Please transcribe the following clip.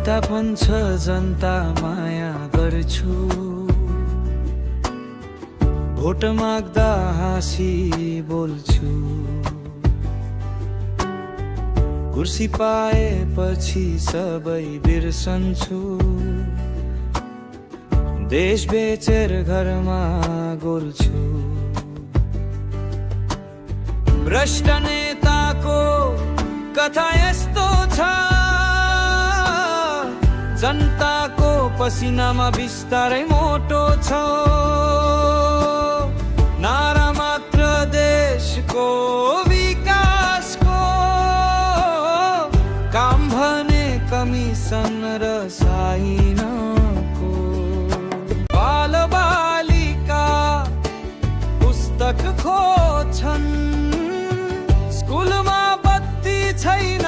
नेता भन्छ जनता माया गर्छु, भोट माग्दा हाँसी बोल्छु, कुर्सी पाएपछि सबै बिर्सन्छु, देश बेचेर घरमा गोल्छु। भ्रष्ट नेताको कथा यस्तो छ, जनताको पसिनामा बिस्तारै मोटो छ। नारा मात्र देशको विकासको, काम भने कमिसन र साइनको। बालबालिका पुस्तक खोज्छन्, स्कुलमा बत्ती छैन